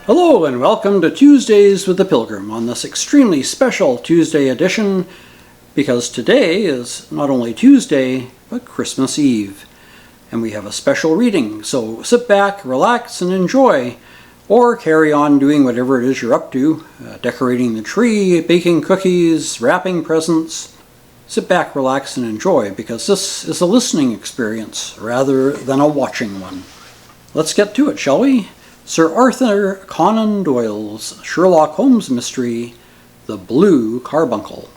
Hello and welcome to Tuesdays with the Pilgrim on this extremely special Tuesday edition, because today is not only Tuesday, but Christmas Eve. And we have a special reading, so sit back, relax, and enjoy, or carry on doing whatever it is you're up to, decorating the tree, baking cookies, wrapping presents. Sit back, relax, and enjoy, because this is a listening experience rather than a watching one. Let's get to it, shall we? Sir Arthur Conan Doyle's Sherlock Holmes mystery, The Blue Carbuncle.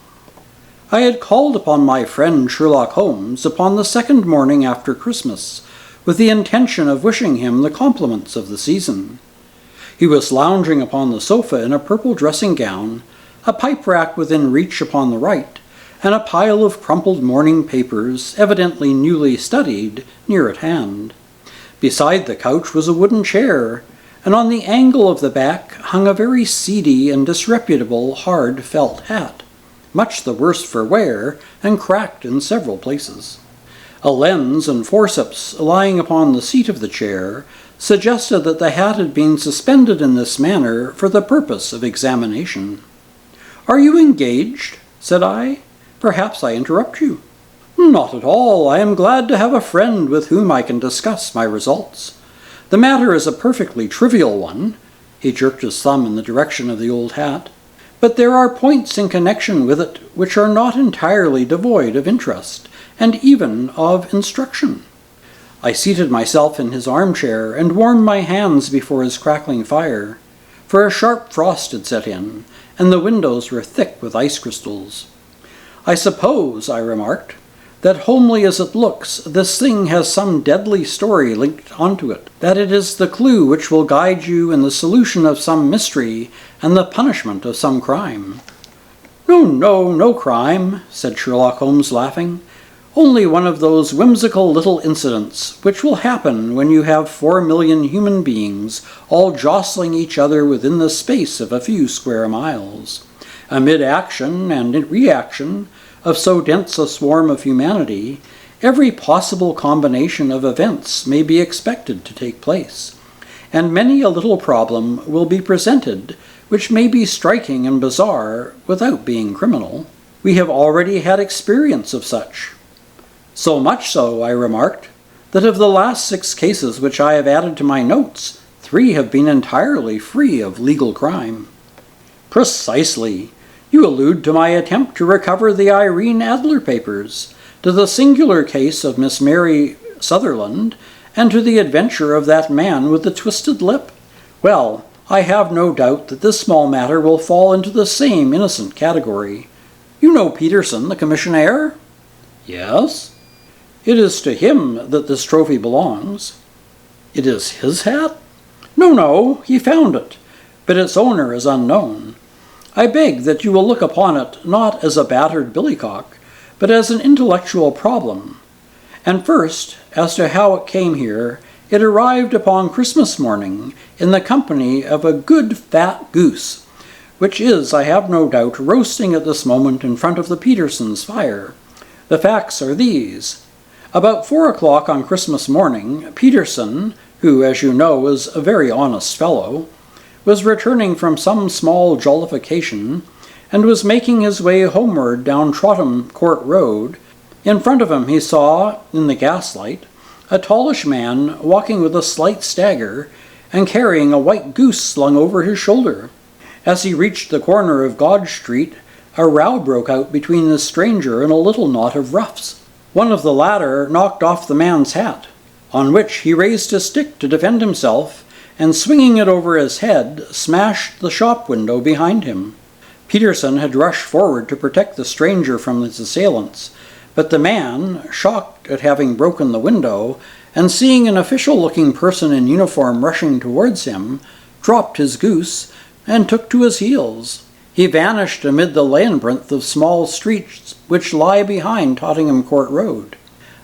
I had called upon my friend Sherlock Holmes upon the second morning after Christmas, with the intention of wishing him the compliments of the season. He was lounging upon the sofa in a purple dressing gown, a pipe rack within reach upon the right, and a pile of crumpled morning papers, evidently newly studied, near at hand. Beside the couch was a wooden chair, and on the angle of the back hung a very seedy and disreputable hard felt hat, much the worse for wear and cracked in several places. A lens and forceps lying upon the seat of the chair suggested that the hat had been suspended in this manner for the purpose of examination. "Are you engaged?" said I. "Perhaps I interrupt you." "Not at all. I am glad to have a friend with whom I can discuss my results. The matter is a perfectly trivial one," he jerked his thumb in the direction of the old hat, "but there are points in connection with it which are not entirely devoid of interest, and even of instruction." I seated myself in his armchair and warmed my hands before his crackling fire, for a sharp frost had set in, and the windows were thick with ice crystals. "I suppose," I remarked, "that homely as it looks, this thing has some deadly story linked onto it, that it is the clue which will guide you in the solution of some mystery and the punishment of some crime." No crime," said Sherlock Holmes, laughing. "Only one of those whimsical little incidents which will happen when you have 4,000,000 human beings all jostling each other within the space of a few square miles. Amid action and reaction of so dense a swarm of humanity, every possible combination of events may be expected to take place, and many a little problem will be presented which may be striking and bizarre without being criminal. We have already had experience of such. So much so, I remarked, that of the last 6 cases which I have added to my notes, 3 have been entirely free of legal crime." "Precisely. You allude to my attempt to recover the Irene Adler papers, to the singular case of Miss Mary Sutherland, and to the adventure of that man with the twisted lip. Well, I have no doubt that this small matter will fall into the same innocent category. You know Peterson, the commissionaire?" "Yes." "It is to him that this trophy belongs." "It is his hat?" No, he found it, but its owner is unknown. I beg that you will look upon it not as a battered billycock, but as an intellectual problem. And first, as to how it came here, it arrived upon Christmas morning in the company of a good fat goose, which is, I have no doubt, roasting at this moment in front of the Petersons' fire. The facts are these. About 4 o'clock on Christmas morning, Peterson, who, as you know, is a very honest fellow, was returning from some small jollification, and was making his way homeward down Tottenham Court Road. In front of him he saw, in the gaslight, a tallish man walking with a slight stagger, and carrying a white goose slung over his shoulder. As he reached the corner of Godge Street, a row broke out between the stranger and a little knot of roughs. One of the latter knocked off the man's hat, on which he raised his stick to defend himself, and swinging it over his head, smashed the shop window behind him. Peterson had rushed forward to protect the stranger from his assailants, but the man, shocked at having broken the window, and seeing an official-looking person in uniform rushing towards him, dropped his goose and took to his heels. He vanished amid the labyrinth of small streets which lie behind Tottenham Court Road.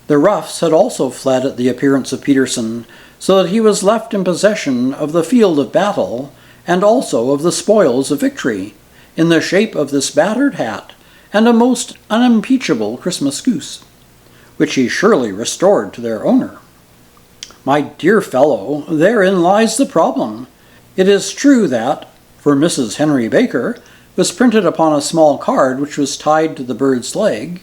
The roughs had also fled at the appearance of Peterson, so that he was left in possession of the field of battle, and also of the spoils of victory, in the shape of this battered hat and a most unimpeachable Christmas goose, which he surely restored to their owner. My dear fellow, therein lies the problem. It is true that, for Mrs. Henry Baker, was printed upon a small card which was tied to the bird's leg,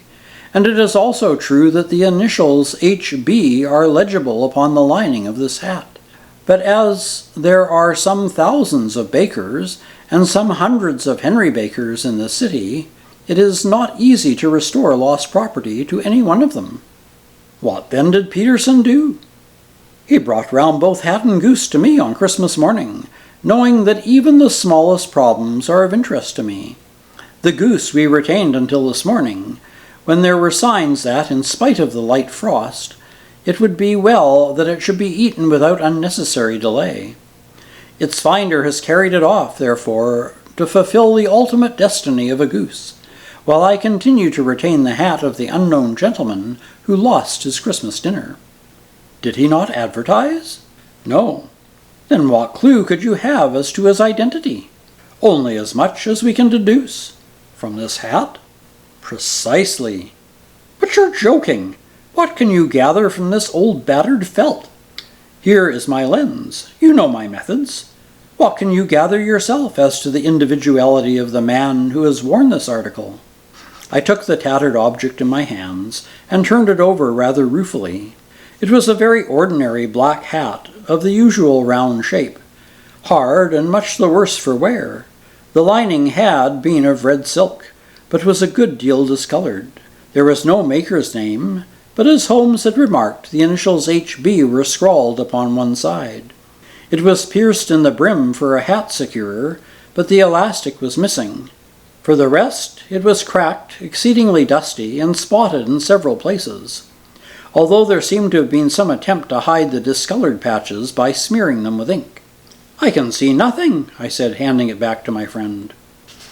and it is also true that the initials H.B. are legible upon the lining of this hat. But as there are some thousands of Bakers and some hundreds of Henry Bakers in the city, it is not easy to restore lost property to any one of them. What then did Peterson do? He brought round both hat and goose to me on Christmas morning, knowing that even the smallest problems are of interest to me. The goose we retained until this morning, when there were signs that, in spite of the light frost, it would be well that it should be eaten without unnecessary delay. Its finder has carried it off, therefore, to fulfill the ultimate destiny of a goose, while I continue to retain the hat of the unknown gentleman who lost his Christmas dinner. Did he not advertise? No. Then what clue could you have as to his identity? Only as much as we can deduce. From this hat? Precisely. But you're joking. What can you gather from this old battered felt? Here is my lens. You know my methods. What can you gather yourself as to the individuality of the man who has worn this article? I took the tattered object in my hands and turned it over rather ruefully. It was a very ordinary black hat of the usual round shape, hard and much the worse for wear. The lining had been of red silk, but was a good deal discolored. There was no maker's name, but as Holmes had remarked, the initials H.B. were scrawled upon one side. It was pierced in the brim for a hat securer, but the elastic was missing. For the rest, it was cracked, exceedingly dusty, and spotted in several places, although there seemed to have been some attempt to hide the discolored patches by smearing them with ink. "I can see nothing," I said, handing it back to my friend.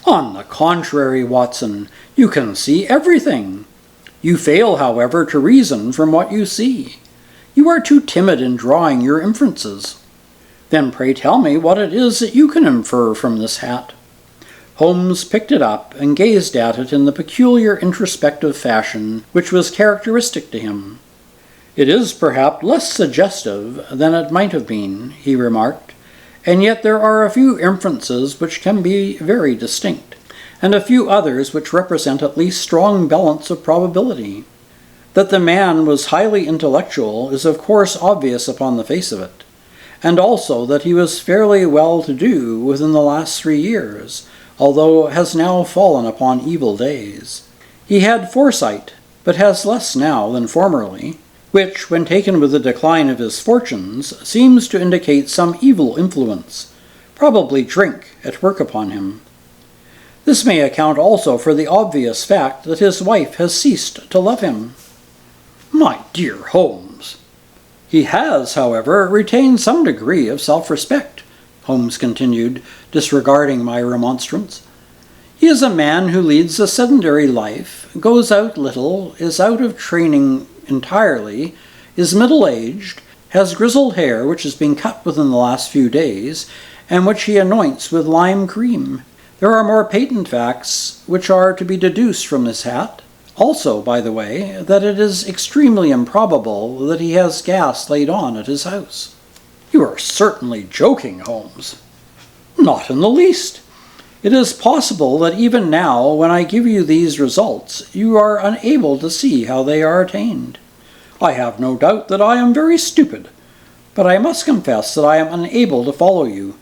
"On the contrary, Watson, you can see everything. You fail, however, to reason from what you see. You are too timid in drawing your inferences. Then pray tell me what it is that you can infer from this hat." Holmes picked it up and gazed at it in the peculiar introspective fashion which was characteristic to him. "It is perhaps less suggestive than it might have been," he remarked, "and yet there are a few inferences which can be very distinct, and a few others which represent at least strong balance of probability. That the man was highly intellectual is of course obvious upon the face of it, and also that he was fairly well-to-do within the last 3 years, although has now fallen upon evil days. He had foresight, but has less now than formerly, which, when taken with the decline of his fortunes, seems to indicate some evil influence, probably drink, at work upon him. This may account also for the obvious fact that his wife has ceased to love him." "My dear Holmes!" "He has, however, retained some degree of self-respect," Holmes continued, disregarding my remonstrance. "He is a man who leads a sedentary life, goes out little, is out of training entirely, is middle-aged, has grizzled hair which has been cut within the last few days, and which he anoints with lime cream. There are more patent facts which are to be deduced from this hat. Also, by the way, that it is extremely improbable that he has gas laid on at his house." "You are certainly joking, Holmes." "Not in the least. It is possible that even now, when I give you these results, you are unable to see how they are attained. I have no doubt that I am very stupid, but I must confess that I am unable to follow you.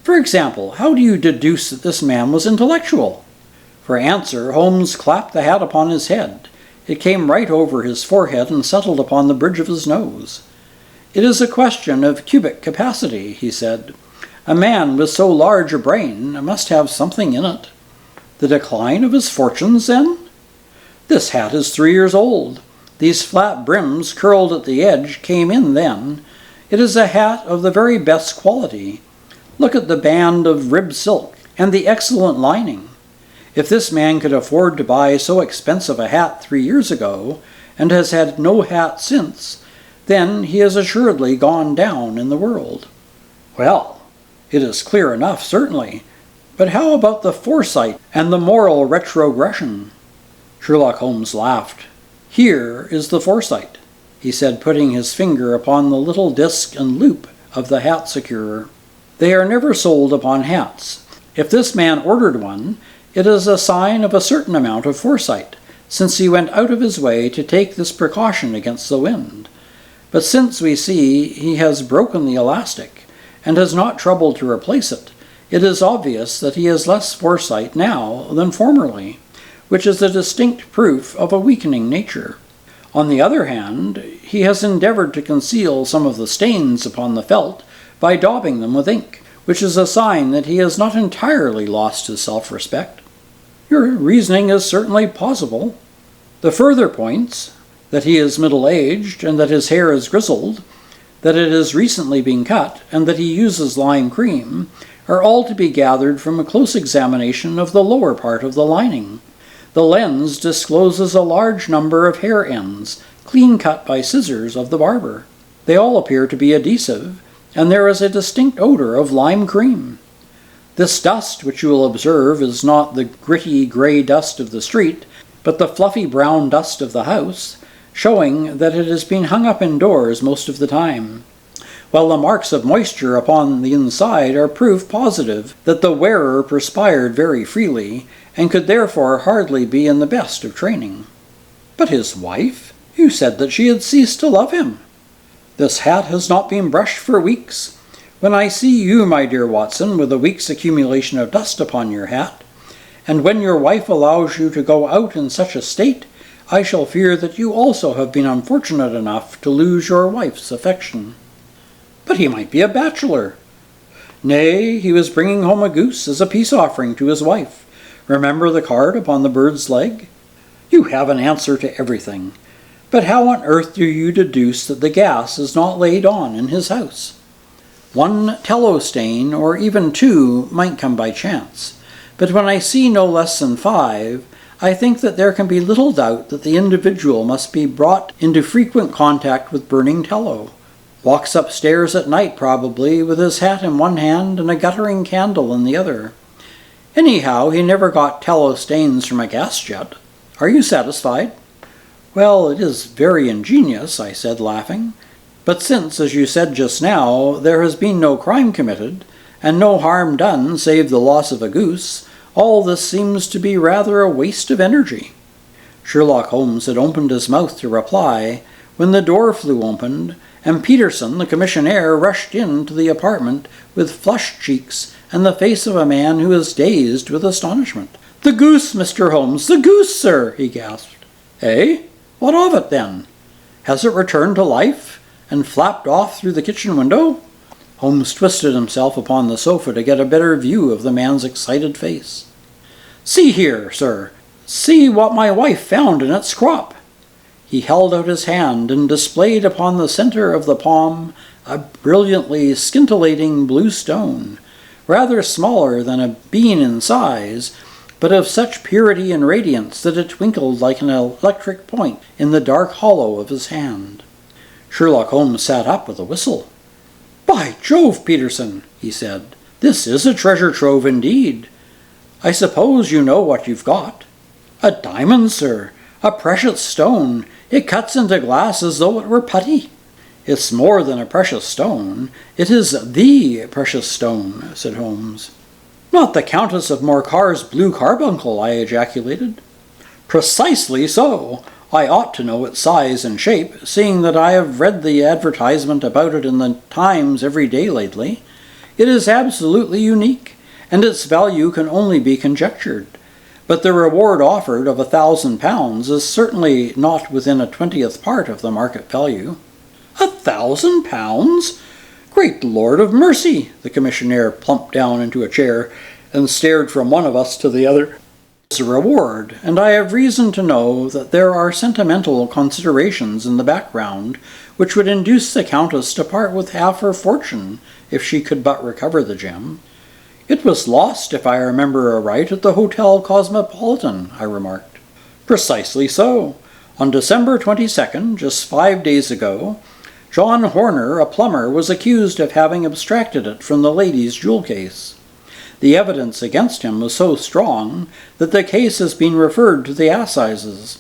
For example, how do you deduce that this man was intellectual?" For answer, Holmes clapped the hat upon his head. It came right over his forehead and settled upon the bridge of his nose. "It is a question of cubic capacity," he said. "A man with so large a brain must have something in it." "The decline of his fortunes, then?" "This hat is 3 years old. These flat brims curled at the edge came in then. It is a hat of the very best quality. Look at the band of rib silk and the excellent lining. If this man could afford to buy so expensive a hat 3 years ago, and has had no hat since, then he has assuredly gone down in the world." "Well, it is clear enough, certainly. But how about the foresight and the moral retrogression?" Sherlock Holmes laughed. "Here is the foresight," he said, putting his finger upon the little disc and loop of the hat securer. They are never sold upon hats. If this man ordered one, it is a sign of a certain amount of foresight, since he went out of his way to take this precaution against the wind. But since we see he has broken the elastic, and has not troubled to replace it, it is obvious that he has less foresight now than formerly, which is a distinct proof of a weakening nature. On the other hand, he has endeavored to conceal some of the stains upon the felt by daubing them with ink, which is a sign that he has not entirely lost his self-respect. Your reasoning is certainly plausible. The further points, that he is middle-aged and that his hair is grizzled, that it has recently been cut, and that he uses lime cream, are all to be gathered from a close examination of the lower part of the lining. The lens discloses a large number of hair ends, clean cut by scissors of the barber. They all appear to be adhesive, and there is a distinct odor of lime cream. This dust, which you will observe, is not the gritty grey dust of the street, but the fluffy brown dust of the house, showing that it has been hung up indoors most of the time, while the marks of moisture upon the inside are proof positive that the wearer perspired very freely, and could therefore hardly be in the best of training. But his wife? You said that she had ceased to love him. This hat has not been brushed for weeks. When I see you, my dear Watson, with a week's accumulation of dust upon your hat, and when your wife allows you to go out in such a state, I shall fear that you also have been unfortunate enough to lose your wife's affection. But he might be a bachelor. Nay, he was bringing home a goose as a peace offering to his wife. Remember the card upon the bird's leg? You have an answer to everything. But how on earth do you deduce that the gas is not laid on in his house? One tallow stain, or even two, might come by chance. But when I see no less than 5, I think that there can be little doubt that the individual must be brought into frequent contact with burning tallow. Walks upstairs at night, probably, with his hat in one hand and a guttering candle in the other. Anyhow, he never got tallow stains from a gas jet. Are you satisfied? Well, it is very ingenious, I said, laughing. But since, as you said just now, there has been no crime committed, and no harm done save the loss of a goose, all this seems to be rather a waste of energy. Sherlock Holmes had opened his mouth to reply, when the door flew open, and Peterson, the commissionaire, rushed into the apartment with flushed cheeks and the face of a man who is dazed with astonishment. "The goose, Mr. Holmes, the goose, sir!" he gasped. "Eh? What of it, then? Has it returned to life, and flapped off through the kitchen window?" Holmes twisted himself upon the sofa to get a better view of the man's excited face. "See here, sir. See what my wife found in its crop." He held out his hand and displayed upon the center of the palm a brilliantly scintillating blue stone, rather smaller than a bean in size, but of such purity and radiance that it twinkled like an electric point in the dark hollow of his hand. Sherlock Holmes sat up with a whistle. "By Jove, Peterson," he said, "this is a treasure trove indeed. I suppose you know what you've got." "A diamond, sir. A precious stone. It cuts into glass as though it were putty." "It's more than a precious stone. It is the precious stone," said Holmes. "Not the Countess of Morcar's blue carbuncle," I ejaculated. "Precisely so. I ought to know its size and shape, seeing that I have read the advertisement about it in the Times every day lately. It is absolutely unique, and its value can only be conjectured. But the reward offered of £1,000 is certainly not within a 20th part of the market value." £1,000? Great Lord of mercy! The commissionaire plumped down into a chair and stared from one of us to the other. "It's a reward, and I have reason to know that there are sentimental considerations in the background which would induce the Countess to part with half her fortune if she could but recover the gem." "It was lost, if I remember aright, at the Hotel Cosmopolitan," I remarked. "Precisely so. On December 22nd, just 5 days ago, John Horner, a plumber, was accused of having abstracted it from the lady's jewel case. The evidence against him was so strong that the case has been referred to the assizes.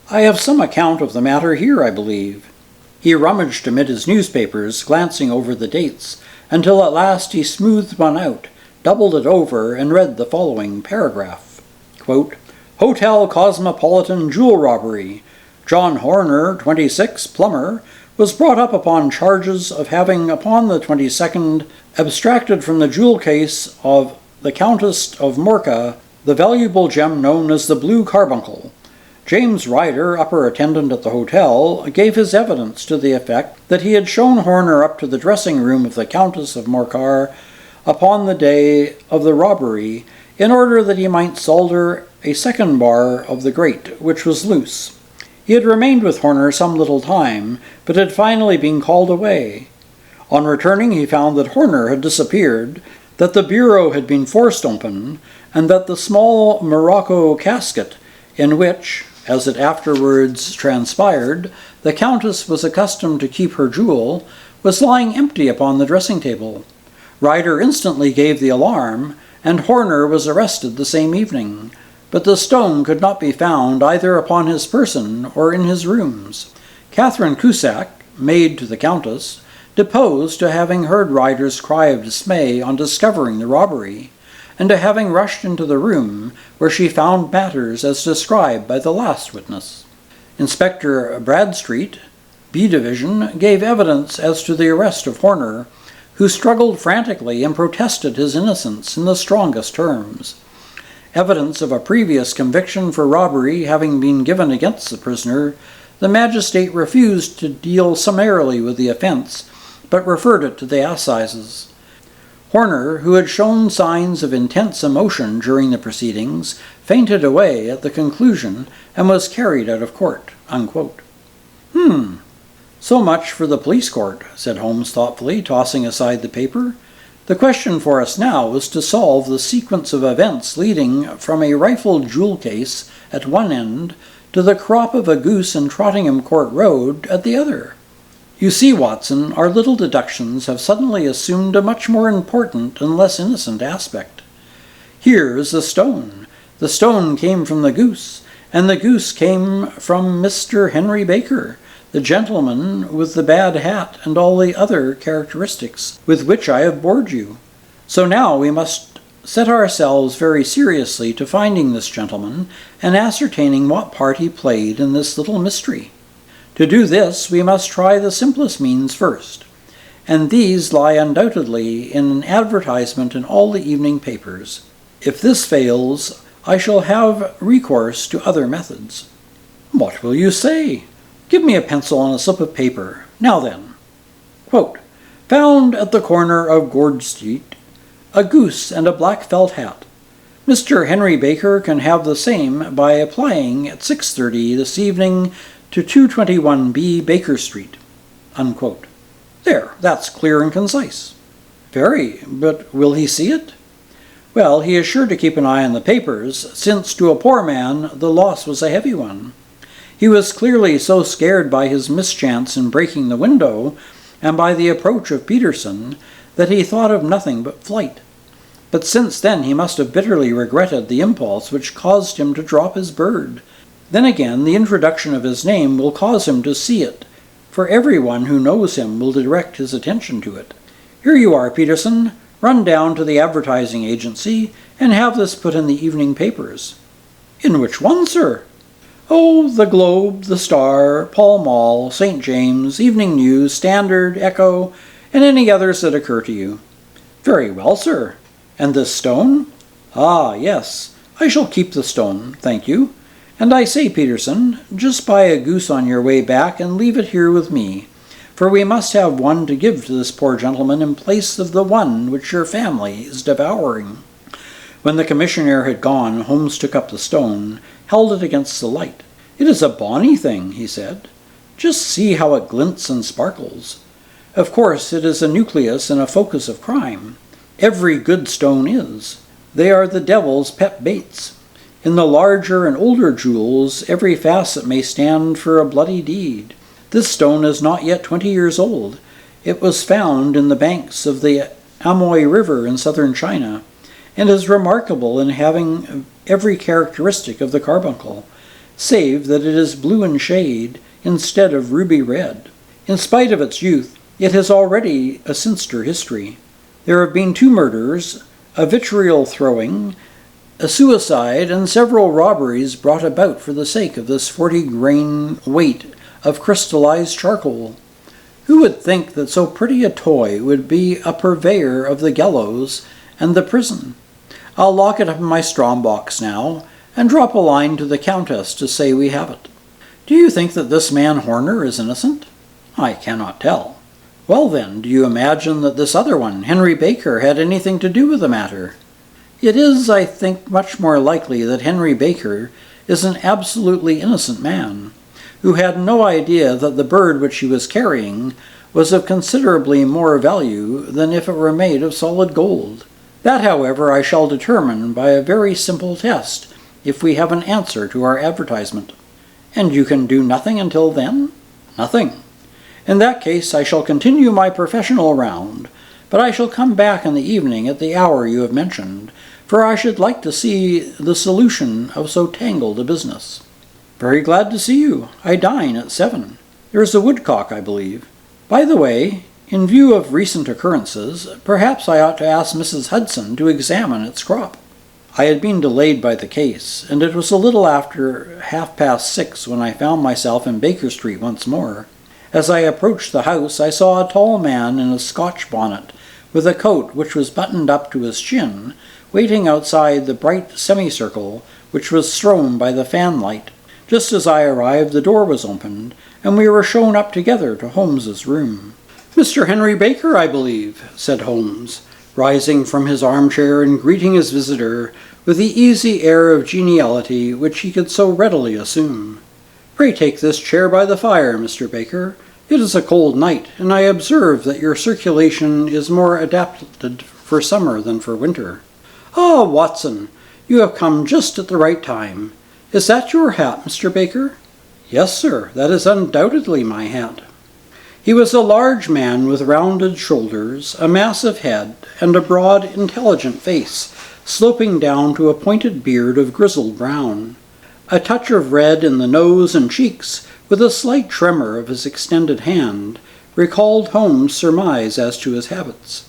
I have some account of the matter here, I believe. He rummaged amid his newspapers, glancing over the dates, until at last he smoothed one out, doubled it over, and read the following paragraph. Quote, Hotel Cosmopolitan jewel robbery. John Horner, 26, plumber, was brought up upon charges of having, upon the 22nd, abstracted from the jewel case of the Countess of Morca the valuable gem known as the Blue Carbuncle. James Ryder, upper attendant at the hotel, gave his evidence to the effect that he had shown Horner up to the dressing room of the Countess of Morcar upon the day of the robbery, in order that he might solder a second bar of the grate, which was loose. He had remained with Horner some little time, but had finally been called away. On returning, he found that Horner had disappeared, that the bureau had been forced open, and that the small morocco casket in which, as it afterwards transpired, the Countess was accustomed to keep her jewel, was lying empty upon the dressing-table. Ryder instantly gave the alarm, and Horner was arrested the same evening, but the stone could not be found either upon his person or in his rooms. Catherine Cusack, maid to the Countess, deposed to having heard Ryder's cry of dismay on discovering the robbery, and to having rushed into the room where she found matters as described by the last witness. Inspector Bradstreet, B Division, gave evidence as to the arrest of Horner, who struggled frantically and protested his innocence in the strongest terms. Evidence of a previous conviction for robbery having been given against the prisoner, the magistrate refused to deal summarily with the offence, but referred it to the assizes. Horner, who had shown signs of intense emotion during the proceedings, fainted away at the conclusion and was carried out of court. Unquote. So much for the police court, said Holmes thoughtfully, tossing aside the paper. The question for us now is to solve the sequence of events leading from a rifled jewel case at one end to the crop of a goose in Trottingham Court Road at the other. You see, Watson, our little deductions have suddenly assumed a much more important and less innocent aspect. Here is the stone. The stone came from the goose, and the goose came from Mr. Henry Baker, the gentleman with the bad hat and all the other characteristics with which I have bored you. So now we must set ourselves very seriously to finding this gentleman and ascertaining what part he played in this little mystery. To do this, we must try the simplest means first, and these lie undoubtedly in an advertisement in all the evening papers. If this fails, I shall have recourse to other methods. What will you say? Give me a pencil and a slip of paper. Now then. Quote, found at the corner of Gourd Street, a goose and a black felt hat. Mr. Henry Baker can have the same by applying at 6:30 this evening to 221B Baker Street. Unquote. There, that's clear and concise. Very, but will he see it? Well, he is sure to keep an eye on the papers, since to a poor man the loss was a heavy one. He was clearly so scared by his mischance in breaking the window, and by the approach of Peterson, that he thought of nothing but flight. But since then he must have bitterly regretted the impulse which caused him to drop his bird. Then again, the introduction of his name will cause him to see it, for everyone who knows him will direct his attention to it. Here you are, Peterson. Run down to the advertising agency and have this put in the evening papers. In which one, sir? Oh, the Globe, the Star, Pall Mall, St. James, Evening News, Standard, Echo, and any others that occur to you. Very well, sir. And this stone? Ah, yes. I shall keep the stone, thank you. And I say, Peterson, just buy a goose on your way back and leave it here with me, for we must have one to give to this poor gentleman in place of the one which your family is devouring. When the commissioner had gone, Holmes took up the stone, held it against the light. It is a bonny thing, he said. Just see how it glints and sparkles. Of course, it is a nucleus and a focus of crime. Every good stone is. They are the devil's pet baits. In the larger and older jewels, every facet may stand for a bloody deed. This stone is not yet 20 years old. It was found in the banks of the Amoy River in southern China, and is remarkable in having every characteristic of the carbuncle, save that it is blue in shade instead of ruby red. In spite of its youth, it has already a sinister history. There have been 2 murders, a vitriol throwing, a suicide, and several robberies brought about for the sake of this 40-grain weight of crystallized charcoal. Who would think that so pretty a toy would be a purveyor of the gallows and the prison? I'll lock it up in my strong box now, and drop a line to the Countess to say we have it. Do you think that this man Horner is innocent? I cannot tell. Well then, do you imagine that this other one, Henry Baker, had anything to do with the matter? It is, I think, much more likely that Henry Baker is an absolutely innocent man, who had no idea that the bird which he was carrying was of considerably more value than if it were made of solid gold. That, however, I shall determine by a very simple test, if we have an answer to our advertisement. And you can do nothing until then? Nothing. In that case, I shall continue my professional round, but I shall come back in the evening at the hour you have mentioned, for I should like to see the solution of so tangled a business. Very glad to see you. I dine at 7. There is a woodcock, I believe. By the way, in view of recent occurrences, perhaps I ought to ask Mrs. Hudson to examine its crop. I had been delayed by the case, and it was a little after 6:30 when I found myself in Baker Street once more. As I approached the house, I saw a tall man in a Scotch bonnet, with a coat which was buttoned up to his chin, waiting outside the bright semicircle which was thrown by the fanlight. Just as I arrived, the door was opened, and we were shown up together to Holmes's room. "Mr. Henry Baker, I believe," said Holmes, rising from his armchair and greeting his visitor with the easy air of geniality which he could so readily assume. "Pray take this chair by the fire, Mr. Baker. It is a cold night, and I observe that your circulation is more adapted for summer than for winter. Ah, Watson, you have come just at the right time. Is that your hat, Mr. Baker?" "Yes, sir, that is undoubtedly my hat." He was a large man with rounded shoulders, a massive head, and a broad, intelligent face, sloping down to a pointed beard of grizzled brown. A touch of red in the nose and cheeks, with a slight tremor of his extended hand, recalled Holmes' surmise as to his habits.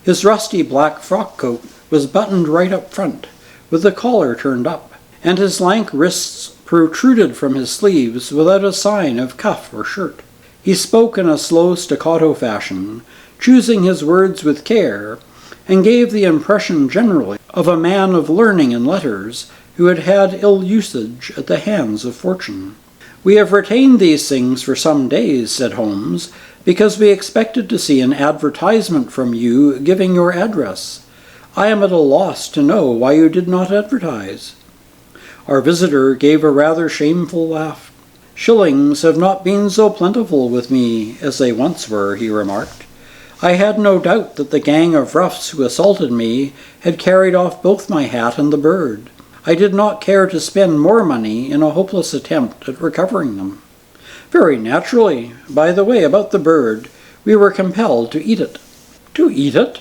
His rusty black frock coat was buttoned right up front, with the collar turned up, and his lank wrists protruded from his sleeves without a sign of cuff or shirt. He spoke in a slow staccato fashion, choosing his words with care, and gave the impression generally of a man of learning and letters who had had ill usage at the hands of fortune. "We have retained these things for some days," said Holmes, "because we expected to see an advertisement from you giving your address. I am at a loss to know why you did not advertise." Our visitor gave a rather shameful laugh. "Shillings have not been so plentiful with me as they once were," he remarked. "I had no doubt that the gang of roughs who assaulted me had carried off both my hat and the bird. I did not care to spend more money in a hopeless attempt at recovering them." "Very naturally. By the way, about the bird, we were compelled to eat it." "To eat it?"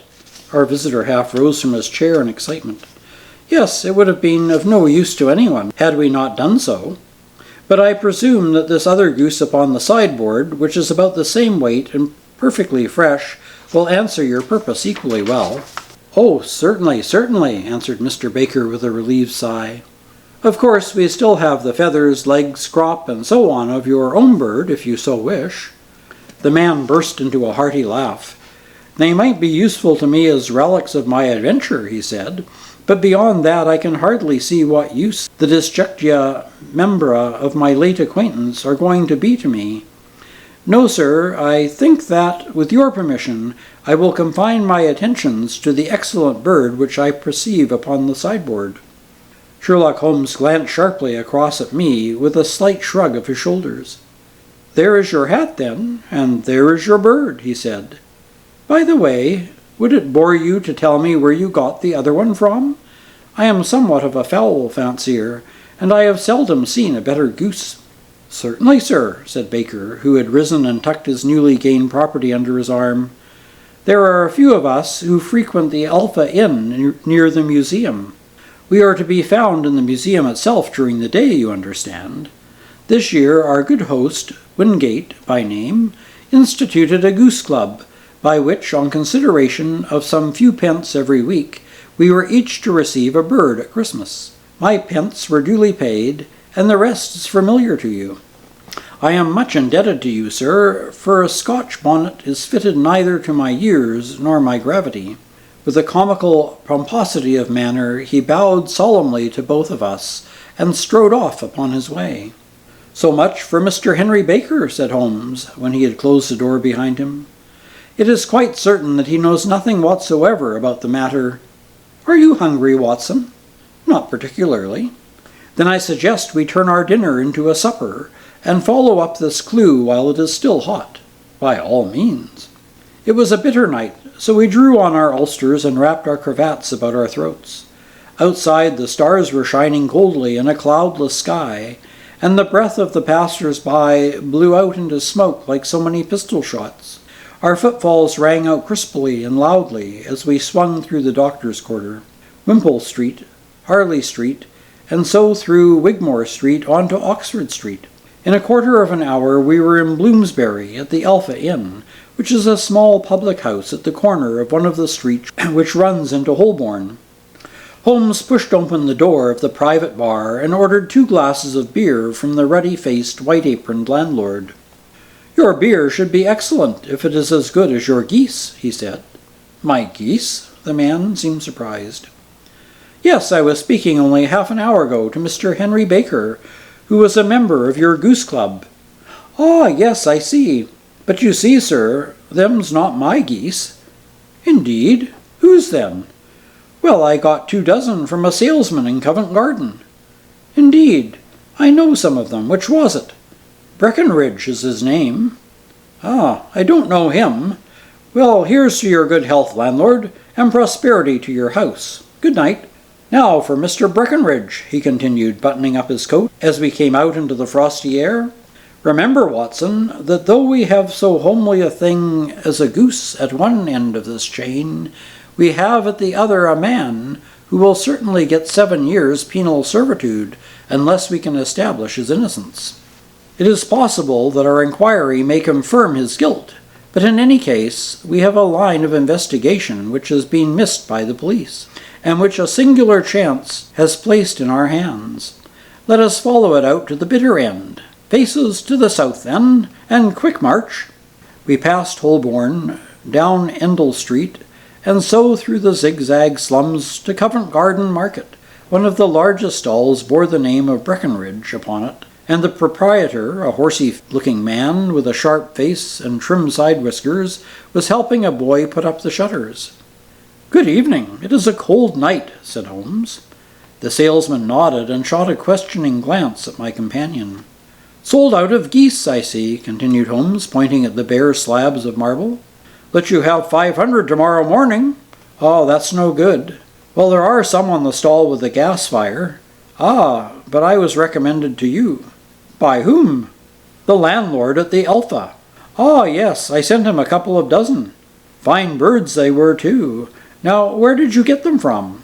Our visitor half rose from his chair in excitement. "Yes, it would have been of no use to anyone had we not done so. But I presume that this other goose upon the sideboard, which is about the same weight and perfectly fresh, will answer your purpose equally well." "Oh, certainly, certainly," answered Mr. Baker with a relieved sigh. "Of course, we still have the feathers, legs, crop, and so on of your own bird, if you so wish." The man burst into a hearty laugh. "They might be useful to me as relics of my adventure," he said, "but beyond that I can hardly see what use the disjunctia membra of my late acquaintance are going to be to me. No, sir, I think that, with your permission, I will confine my attentions to the excellent bird which I perceive upon the sideboard." Sherlock Holmes glanced sharply across at me with a slight shrug of his shoulders. "There is your hat, then, and there is your bird," he said. "By the way, would it bore you to tell me where you got the other one from? I am somewhat of a fowl fancier, and I have seldom seen a better goose." "Certainly, sir," said Baker, who had risen and tucked his newly gained property under his arm. "There are a few of us who frequent the Alpha Inn near the museum. We are to be found in the museum itself during the day, you understand. This year our good host, Wingate by name, instituted a goose club, by which, on consideration of some few pence every week, we were each to receive a bird at Christmas. My pence were duly paid, and the rest is familiar to you. I am much indebted to you, sir, for a Scotch bonnet is fitted neither to my years nor my gravity. With a comical pomposity of manner, he bowed solemnly to both of us, and strode off upon his way. "So much for Mr. Henry Baker," said Holmes, when he had closed the door behind him. "It is quite certain that he knows nothing whatsoever about the matter. Are you hungry, Watson?" "Not particularly." "Then I suggest we turn our dinner into a supper, and follow up this clue while it is still hot." "By all means." It was a bitter night, so we drew on our ulsters and wrapped our cravats about our throats. Outside, the stars were shining coldly in a cloudless sky, and the breath of the passers-by blew out into smoke like so many pistol shots. Our footfalls rang out crisply and loudly as we swung through the Doctor's Quarter, Wimpole Street, Harley Street, and so through Wigmore Street on to Oxford Street. In a quarter of an hour we were in Bloomsbury at the Alpha Inn, which is a small public house at the corner of one of the streets which runs into Holborn. Holmes pushed open the door of the private bar and ordered 2 glasses of beer from the ruddy-faced, white-aproned landlord. "Your beer should be excellent if it is as good as your geese," he said. "My geese?" The man seemed surprised. "Yes, I was speaking only half an hour ago to Mr. Henry Baker, who was a member of your goose club." "Ah, yes, I see. But you see, sir, them's not my geese." "Indeed? Whose then?" "Well, I got 2 dozen from a salesman in Covent Garden." "Indeed? I know some of them. Which was it?" "Breckenridge is his name." "Ah, I don't know him. Well, here's to your good health, landlord, and prosperity to your house. Good night. Now for Mr. Breckenridge," he continued, buttoning up his coat as we came out into the frosty air. "Remember, Watson, that though we have so homely a thing as a goose at one end of this chain, we have at the other a man who will certainly get 7 years penal servitude unless we can establish his innocence. It is possible that our inquiry may confirm his guilt, but in any case we have a line of investigation which has been missed by the police, and which a singular chance has placed in our hands. Let us follow it out to the bitter end. Faces to the south, then, and quick march." We passed Holborn, down Endell Street, and so through the zigzag slums to Covent Garden Market. One of the largest stalls bore the name of Breckenridge upon it, and the proprietor, a horsey-looking man with a sharp face and trim side whiskers, was helping a boy put up the shutters. "Good evening. It is a cold night," said Holmes. The salesman nodded and shot a questioning glance at my companion. "Sold out of geese, I see," continued Holmes, pointing at the bare slabs of marble. "Let you have 500 tomorrow morning." "Oh, that's no good." "Well, there are some on the stall with the gas fire." "Ah, but I was recommended to you." "By whom?" "The landlord at the Alpha." "Ah, yes, I sent him a couple of dozen." "Fine birds they were, too. Now, where did you get them from?"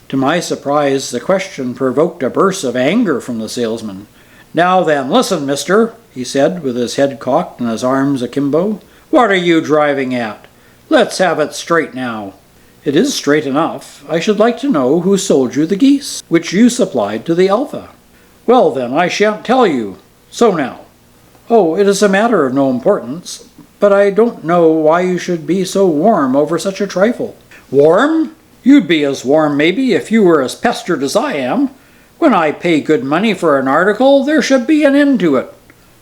To my surprise, the question provoked a burst of anger from the salesman. "Now then, listen, mister," he said, with his head cocked and his arms akimbo. "What are you driving at? Let's have it straight now." "It is straight enough. I should like to know who sold you the geese, which you supplied to the Alpha." "Well then, I shan't tell you. So now." "Oh, it is a matter of no importance. But I don't know why you should be so warm over such a trifle." "Warm? You'd be as warm, maybe, if you were as pestered as I am. When I pay good money for an article, there should be an end to it.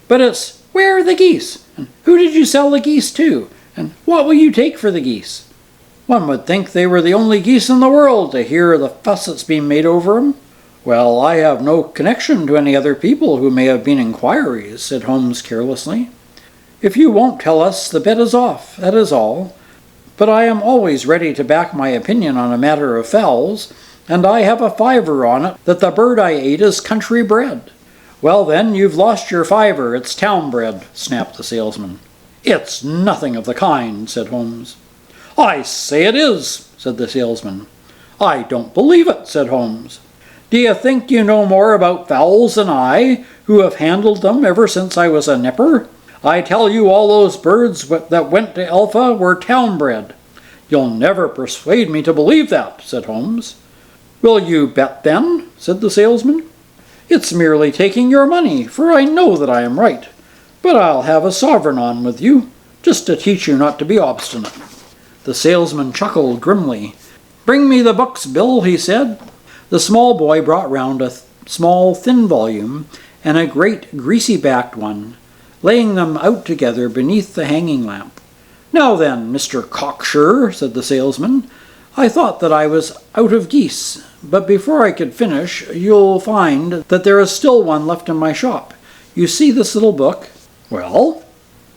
But it's, where are the geese? And who did you sell the geese to? And what will you take for the geese?" "One would think they were the only geese in the world, to hear the fuss that's been made over 'em." "Well, I have no connection to any other people who may have been inquiries," said Holmes carelessly. "If you won't tell us, the bet is off, that is all. But I am always ready to back my opinion on a matter of fowls, and I have a fiver on it that the bird I ate is country bred." "Well then, you've lost your fiver, it's town bred," snapped the salesman. "It's nothing of the kind," said Holmes. "I say it is," said the salesman. "I don't believe it," said Holmes. "Do you think you know more about fowls than I, who have handled them ever since I was a nipper? I tell you all those birds that went to Alpha were town-bred. You'll never persuade me to believe that, said Holmes. Will you bet then? Said the salesman. It's merely taking your money, for I know that I am right. But I'll have a sovereign on with you, just to teach you not to be obstinate. The salesman chuckled grimly. Bring me the books, Bill, he said. The small boy brought round a small, thin volume and a great, greasy-backed one, laying them out together beneath the hanging lamp. Now then, Mr. Cocksure, said the salesman, I thought that I was out of geese, but before I could finish, you'll find that there is still one left in my shop. You see this little book? Well,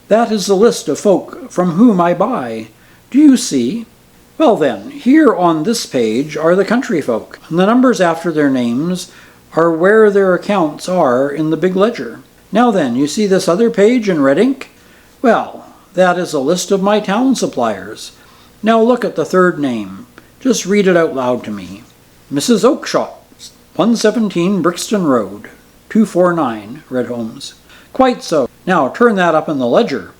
that is the list of folk from whom I buy. Do you see? Well then, here on this page are the country folk, and the numbers after their names are where their accounts are in the big ledger. Now then, you see this other page in red ink? Well, that is a list of my town suppliers. Now look at the third name. Just read it out loud to me. Mrs. Oakshott, 117 Brixton Road, 249, read Holmes. Quite so. Now turn that up in the ledger.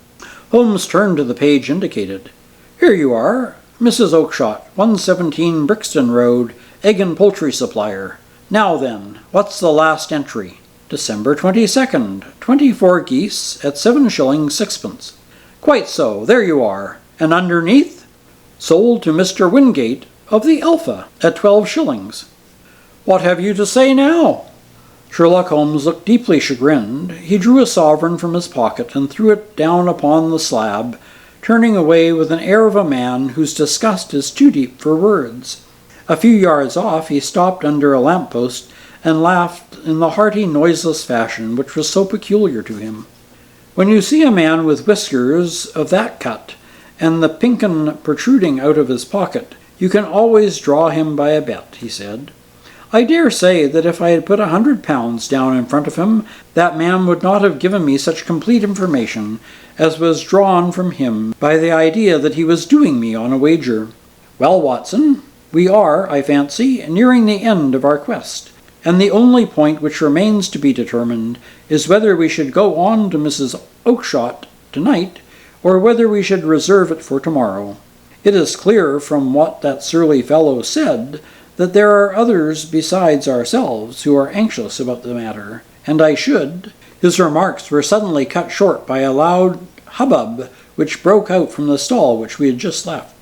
Holmes turned to the page indicated. Here you are, Mrs. Oakshott, 117 Brixton Road, egg and poultry supplier. Now then, what's the last entry? December 22nd, 24 geese at 7 shillings 6pence. Quite so, there you are. And underneath? Sold to Mr. Wingate of the Alpha at 12 shillings. What have you to say now? Sherlock Holmes looked deeply chagrined. He drew a sovereign from his pocket and threw it down upon the slab, turning away with an air of a man whose disgust is too deep for words. A few yards off he stopped under a lamp-post and laughed in the hearty, noiseless fashion which was so peculiar to him. When you see a man with whiskers of that cut, and the pink 'un protruding out of his pocket, you can always draw him by a bet, he said. I dare say that if I had put £100 down in front of him, that man would not have given me such complete information as was drawn from him by the idea that he was doing me on a wager. Well, Watson, we are, I fancy, nearing the end of our quest, and the only point which remains to be determined is whether we should go on to Mrs. Oakshott tonight, or whether we should reserve it for tomorrow. It is clear from what that surly fellow said that there are others besides ourselves who are anxious about the matter, and I should— His remarks were suddenly cut short by a loud hubbub which broke out from the stall which we had just left.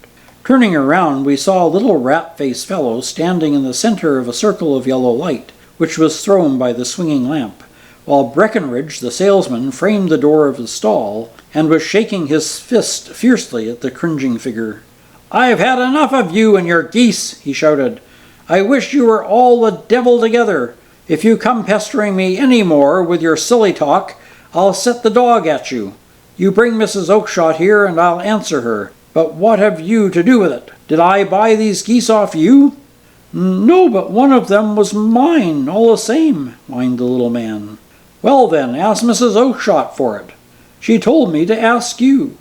Turning around, we saw a little rat-faced fellow standing in the center of a circle of yellow light, which was thrown by the swinging lamp, while Breckenridge, the salesman, framed the door of the stall and was shaking his fist fiercely at the cringing figure. "I've had enough of you and your geese," he shouted. "I wish you were all the devil together. If you come pestering me any more with your silly talk, I'll set the dog at you. You bring Mrs. Oakshott here and I'll answer her. But what have you to do with it? Did I buy these geese off you?" "No, but one of them was mine, all the same," whined the little man. "Well then, ask Mrs. Oakshott for it. She told me to ask you."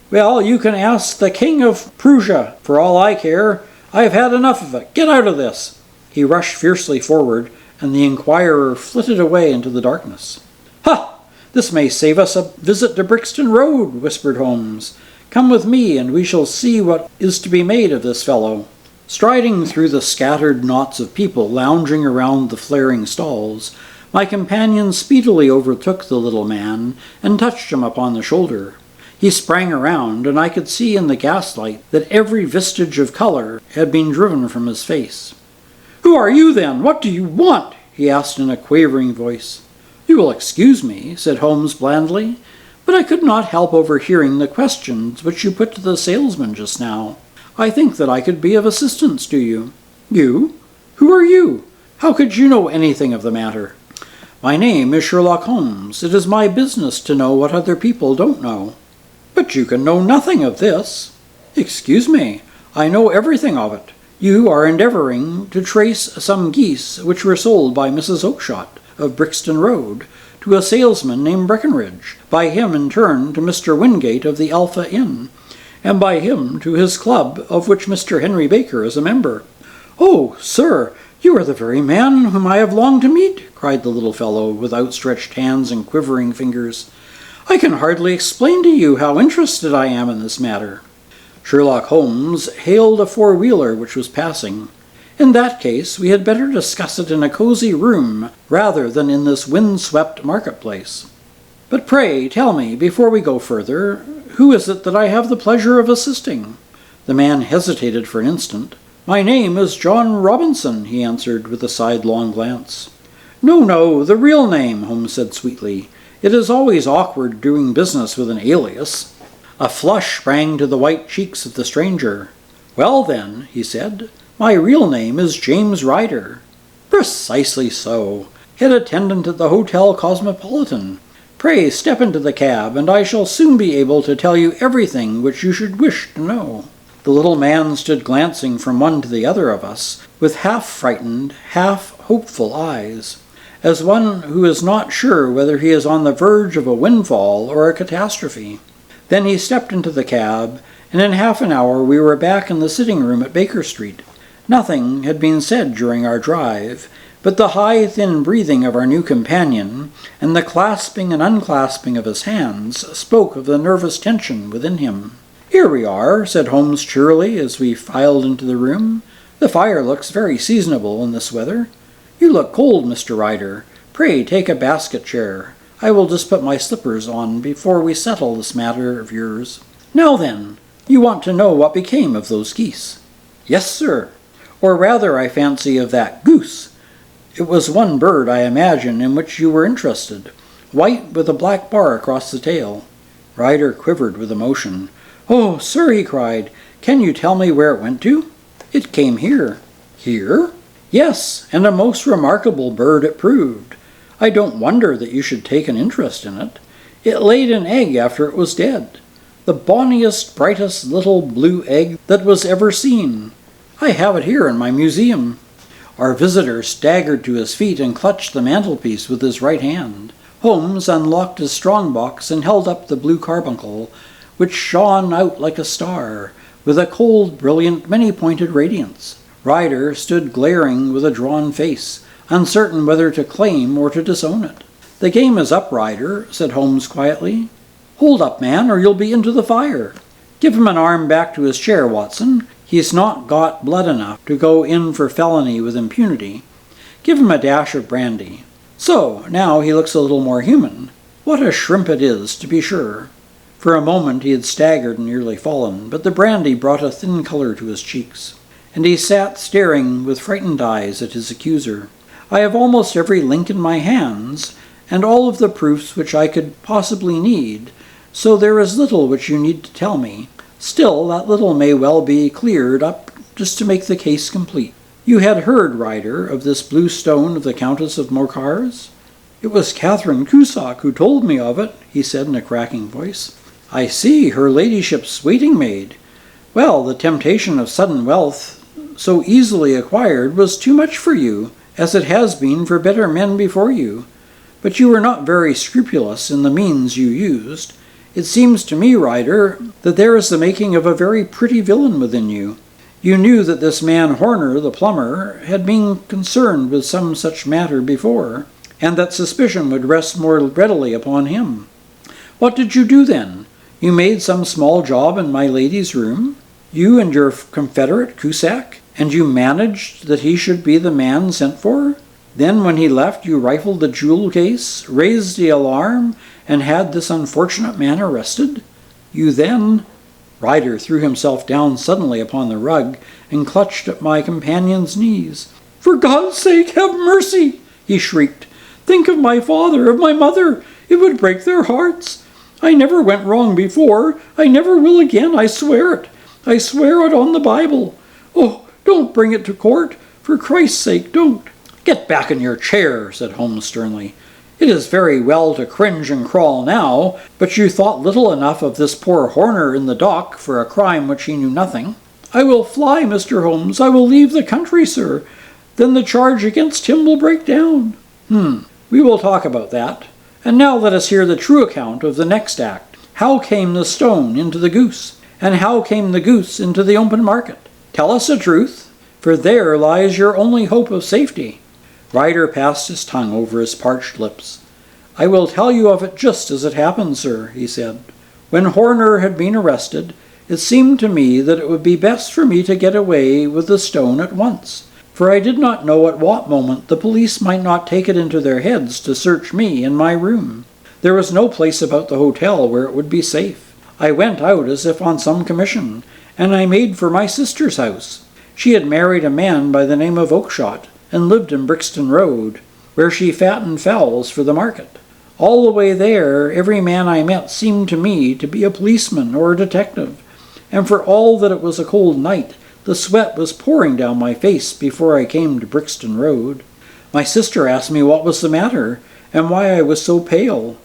"Well, you can ask the King of Prussia, for all I care. I've had enough of it. Get out of this." He rushed fiercely forward, and the inquirer flitted away into the darkness. "Ha! This may save us a visit to Brixton Road," whispered Holmes. "Come with me, and we shall see what is to be made of this fellow." Striding through the scattered knots of people lounging around the flaring stalls, my companion speedily overtook the little man and touched him upon the shoulder. He sprang around, and I could see in the gaslight that every vestige of color had been driven from his face. "Who are you, then? What do you want?" he asked in a quavering voice. "You will excuse me," said Holmes blandly, "but I could not help overhearing the questions which you put to the salesman just now. I think that I could be of assistance to you." "You? Who are you? How could you know anything of the matter?" "My name is Sherlock Holmes. It is my business to know what other people don't know." "But you can know nothing of this." "Excuse me, I know everything of it. You are endeavoring to trace some geese which were sold by Mrs. Oakshott of Brixton Road to a salesman named Breckenridge, by him in turn to Mr. Wingate of the Alpha Inn, and by him to his club of which Mr. Henry Baker is a member." "Oh, sir, you are the very man whom I have longed to meet," cried the little fellow with outstretched hands and quivering fingers. I can hardly explain to you how interested I am in this matter." Sherlock Holmes hailed a four-wheeler which was passing. "In that case, we had better discuss it in a cozy room rather than in this wind-swept marketplace. But pray tell me, before we go further, who is it that I have the pleasure of assisting?" The man hesitated for an instant. "My name is John Robinson," he answered with a sidelong glance. No, the real name," Holmes said sweetly. "It is always awkward doing business with an alias." A flush sprang to the white cheeks of the stranger. "Well then," he said, "my real name is James Ryder." "Precisely so. Head attendant at the Hotel Cosmopolitan. Pray step into the cab, and I shall soon be able to tell you everything which you should wish to know." The little man stood glancing from one to the other of us, with half-frightened, half-hopeful eyes, as one who is not sure whether he is on the verge of a windfall or a catastrophe. Then he stepped into the cab, and in half an hour we were back in the sitting-room at Baker Street. Nothing had been said during our drive, but the high, thin breathing of our new companion, and the clasping and unclasping of his hands, spoke of the nervous tension within him. "Here we are," said Holmes cheerily as we filed into the room. "The fire looks very seasonable in this weather. You look cold, Mr. Ryder. Pray take a basket chair. I will just put my slippers on before we settle this matter of yours. Now then, you want to know what became of those geese?" "Yes, sir. Or rather, I fancy, of that goose. It was one bird, I imagine, in which you were interested. White with a black bar across the tail." Ryder quivered with emotion. "Oh, sir," he cried, "can you tell me where it went to?" "It came here." "Here?" "Yes, and a most remarkable bird it proved. I don't wonder that you should take an interest in it. It laid an egg after it was dead. The bonniest, brightest little blue egg that was ever seen. I have it here in my museum." Our visitor staggered to his feet and clutched the mantelpiece with his right hand. Holmes unlocked his strong-box and held up the blue carbuncle, which shone out like a star, with a cold, brilliant, many-pointed radiance. Ryder stood glaring with a drawn face, uncertain whether to claim or to disown it. "The game is up, Ryder," said Holmes quietly. "Hold up, man, or you'll be into the fire. Give him an arm back to his chair, Watson. He's not got blood enough to go in for felony with impunity. Give him a dash of brandy. So, now he looks a little more human. What a shrimp it is, to be sure." For a moment he had staggered and nearly fallen, but the brandy brought a thin color to his cheeks, and he sat staring with frightened eyes at his accuser. "I have almost every link in my hands, and all of the proofs which I could possibly need, so there is little which you need to tell me. Still, that little may well be cleared up just to make the case complete. You had heard, Ryder, of this blue stone of the Countess of Morcar's?" "It was Catherine Cusack who told me of it," he said in a cracking voice. "I see, her ladyship's waiting-maid. Well, the temptation of sudden wealth, so easily acquired, was too much for you, as it has been for better men before you. But you were not very scrupulous in the means you used. It seems to me, Ryder, that there is the making of a very pretty villain within you. You knew that this man Horner, the plumber, had been concerned with some such matter before, and that suspicion would rest more readily upon him. What did you do then? You made some small job in my lady's room? You and your confederate, Cusack? And you managed that he should be the man sent for? Then when he left you rifled the jewel case, raised the alarm, and had this unfortunate man arrested? You then—" Ryder threw himself down suddenly upon the rug and clutched at my companion's knees. "For God's sake, have mercy!" he shrieked. "Think of my father, of my mother. It would break their hearts. I never went wrong before. I never will again. I swear it. I swear it on the Bible. Oh, don't bring it to court. For Christ's sake, don't." "Get back in your chair," said Holmes sternly. "It is very well to cringe and crawl now, but you thought little enough of this poor Horner in the dock for a crime which he knew nothing." "I will fly, Mr. Holmes. I will leave the country, sir. Then the charge against him will break down." We will talk about that. And now let us hear the true account of the next act. How came the stone into the goose? And how came the goose into the open market? Tell us the truth, for there lies your only hope of safety." Ryder passed his tongue over his parched lips. "I will tell you of it just as it happened, sir," he said. "When Horner had been arrested, it seemed to me that it would be best for me to get away with the stone at once, for I did not know at what moment the police might not take it into their heads to search me in my room. There was no place about the hotel where it would be safe. I went out as if on some commission, and I made for my sister's house. She had married a man by the name of Oakshott, and lived in Brixton Road, where she fattened fowls for the market. All the way there, every man I met seemed to me to be a policeman or a detective, and for all that it was a cold night, the sweat was pouring down my face before I came to Brixton Road. My sister asked me what was the matter, and why I was so pale,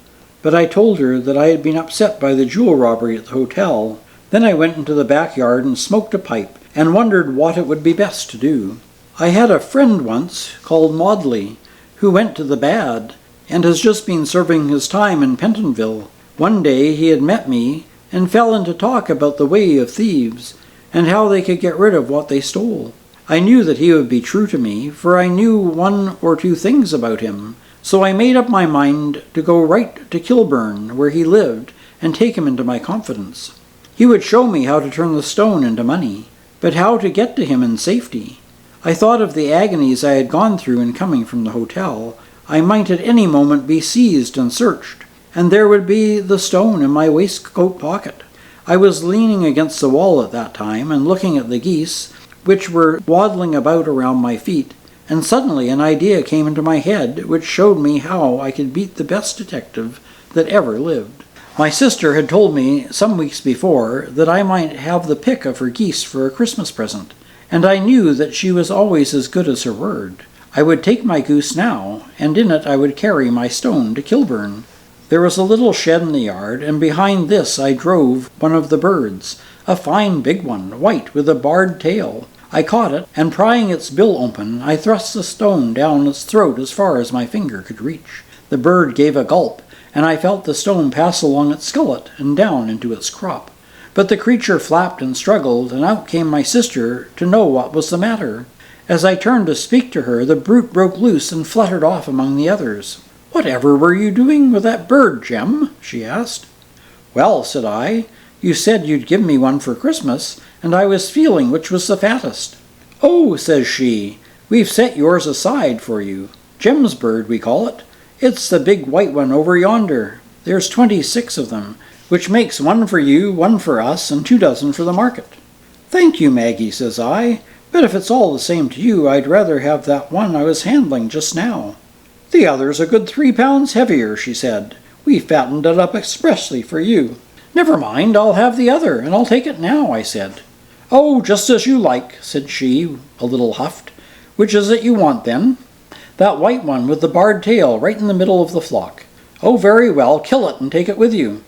but I told her that I had been upset by the jewel robbery at the hotel. Then I went into the backyard and smoked a pipe, and wondered what it would be best to do. I had a friend once, called Maudley, who went to the bad, and has just been serving his time in Pentonville. One day he had met me, and fell into talk about the way of thieves, and how they could get rid of what they stole. I knew that he would be true to me, for I knew one or two things about him, so I made up my mind to go right to Kilburn, where he lived, and take him into my confidence. He would show me how to turn the stone into money, but how to get to him in safety. I thought of the agonies I had gone through in coming from the hotel. I might at any moment be seized and searched, and there would be the stone in my waistcoat pocket. I was leaning against the wall at that time and looking at the geese, which were waddling about around my feet, and suddenly an idea came into my head which showed me how I could beat the best detective that ever lived. My sister had told me some weeks before that I might have the pick of her geese for a Christmas present, and I knew that she was always as good as her word. I would take my goose now, and in it I would carry my stone to Kilburn. There was a little shed in the yard, and behind this I drove one of the birds, a fine big one, white, with a barred tail. I caught it, and prying its bill open, I thrust the stone down its throat as far as my finger could reach. The bird gave a gulp, and I felt the stone pass along its gullet and down into its crop. But the creature flapped and struggled, and out came my sister to know what was the matter. As I turned to speak to her, the brute broke loose and fluttered off among the others. "Whatever were you doing with that bird, Jem?" she asked. "Well," said I, "you said you'd give me one for Christmas, and I was feeling which was the fattest." "Oh," says she, "we've set yours aside for you. Jem's bird, we call it. It's the big white one over yonder. There's 26 of them, which makes one for you, one for us, and 2 dozen for the market." "Thank you, Maggie," says I, "but if it's all the same to you, I'd rather have that one I was handling just now." "The other's a good 3 pounds heavier," she said. "We fattened it up expressly for you." "Never mind, I'll have the other, and I'll take it now," I said. "Oh, just as you like," said she, a little huffed. "Which is it you want, then?" "That white one with the barred tail right in the middle of the flock." "Oh, very well, kill it and take it with you."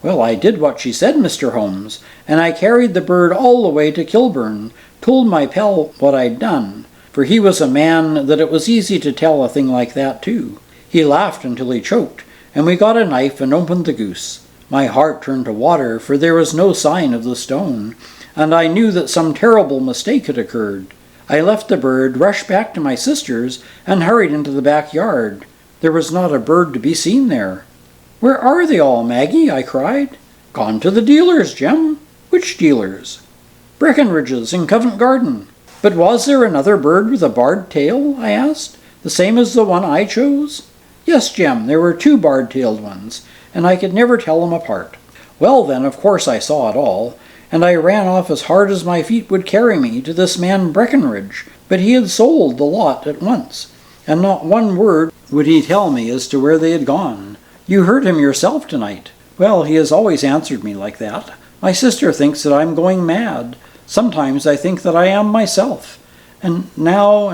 Well, I did what she said, Mr. Holmes, and I carried the bird all the way to Kilburn, told my pal what I'd done, for he was a man that it was easy to tell a thing like that to. He laughed until he choked, and we got a knife and opened the goose. My heart turned to water, for there was no sign of the stone, and I knew that some terrible mistake had occurred. I left the bird, rushed back to my sister's, and hurried into the backyard. There was not a bird to be seen there. "Where are they all, Maggie?" I cried. "Gone to the dealers, Jem." "Which dealers?" "Breckenridge's in Covent Garden." "But was there another bird with a barred tail?" I asked. "The same as the one I chose?" "Yes, Jem, there were 2 barred-tailed ones, and I could never tell them apart." Well then, of course I saw it all, and I ran off as hard as my feet would carry me to this man Breckenridge, but he had sold the lot at once, and not one word would he tell me as to where they had gone. You heard him yourself tonight. Well, he has always answered me like that. My sister thinks that I'm going mad. Sometimes I think that I am myself. And now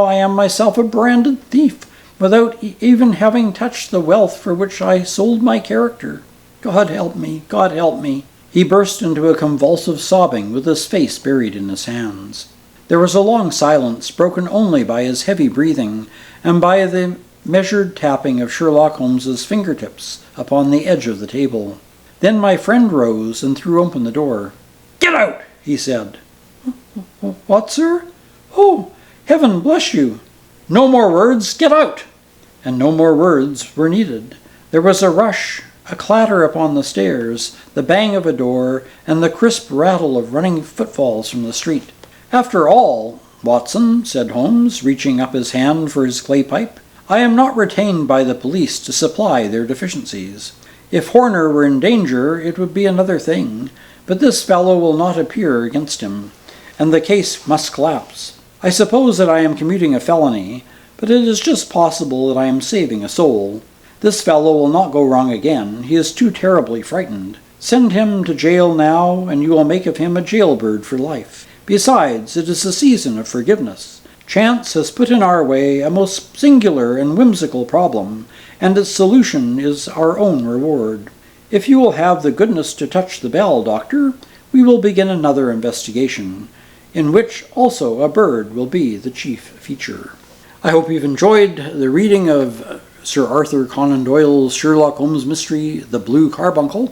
I am myself a branded thief, without even having touched the wealth for which I sold my character. God help me, God help me. He burst into a convulsive sobbing with his face buried in his hands. There was a long silence, broken only by his heavy breathing, and by the measured tapping of Sherlock Holmes's fingertips upon the edge of the table. Then my friend rose and threw open the door. "Get out!" he said. "What, sir?" "Oh, heaven bless you!" "No more words! Get out!" and no more words were needed. There was a rush, a clatter upon the stairs, the bang of a door, and the crisp rattle of running footfalls from the street. "After all, Watson," said Holmes, reaching up his hand for his clay pipe, "I am not retained by the police to supply their deficiencies. If Horner were in danger, it would be another thing, but this fellow will not appear against him, and the case must collapse. I suppose that I am commuting a felony, but it is just possible that I am saving a soul. This fellow will not go wrong again. He is too terribly frightened. Send him to jail now, and you will make of him a jailbird for life. Besides, it is the season of forgiveness. Chance has put in our way a most singular and whimsical problem, and its solution is our own reward. If you will have the goodness to touch the bell, Doctor, we will begin another investigation, in which also a bird will be the chief feature." I hope you've enjoyed the reading of Sir Arthur Conan Doyle's Sherlock Holmes mystery, The Blue Carbuncle,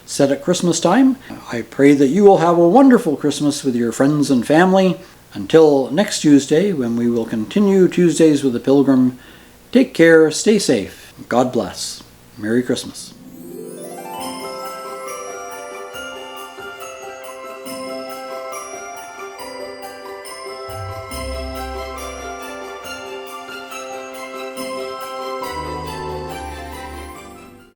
set at Christmas time. I pray that you will have a wonderful Christmas with your friends and family. Until next Tuesday, when we will continue Tuesdays with the Pilgrim, take care, stay safe, God bless. Merry Christmas.